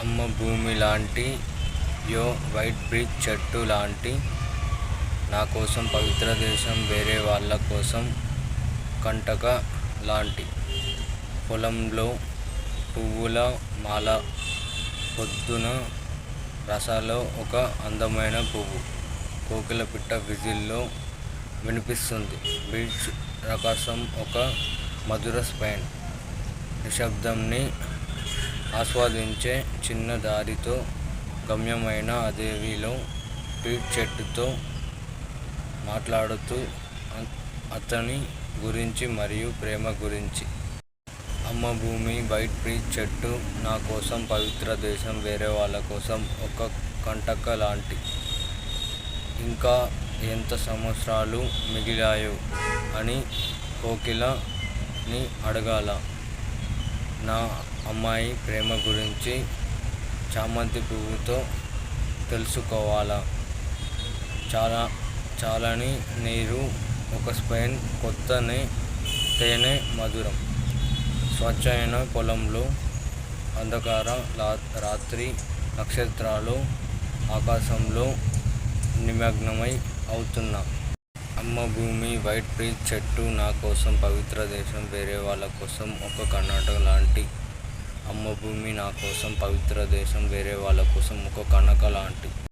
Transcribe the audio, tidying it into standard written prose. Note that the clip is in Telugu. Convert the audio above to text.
అమ్మ భూమి లాంటి యో వైట్ బ్రిక్ చెట్టు లాంటి నా కోసం పవిత్ర దేశం వేరే వాళ్ళ కోసం కంటక లాంటి పొలంలో పువ్వుల మాల పొద్దున రసాలో ఒక అందమైన పువ్వు కోకిల పిట్ట విజిల్లో వినిపిస్తుంది. బీచ్ రకసం ఒక మధుర స్పెయిన్ నిశ్శబ్దంని ఆస్వాదించే చిన్న దారితో గమ్యమైన అడవిలో పీచ్ చెట్టుతో మాట్లాడుతూ అతని గురించి మరియు ప్రేమ గురించి. అమ్మ భూమి వైట్ పీచ్ చెట్టు నా కోసం పవిత్ర దేశం వేరే వాళ్ళ కోసం ఒక కంటక లాంటి. ఇంకా ఎంత సంవత్సరాలు మిగిలాయో అని కోకిలని అడగాల నా అమ్మాయి ప్రేమ గురించి చామంతి పువ్వుతో తెలుసుకోవాలా. చాలని నీరు ఒక స్పెయిన్ కొత్త తేనె మధురం స్వచ్ఛమైన పొలంలో అంధకార రాత్రి నక్షత్రాలు ఆకాశంలో నిమగ్నమై అవుతున్నా. అమ్మ భూమి వైట్ పీచ్ చెట్టు నా కోసం పవిత్ర దేశం వేరే వాళ్ళ కోసం ఒక కర్ణాటక లాంటి. అమ్మ భూమి నా కోసం పవిత్ర దేశం వేరే వాళ్ళ కోసం ఒక కనక లాంటి.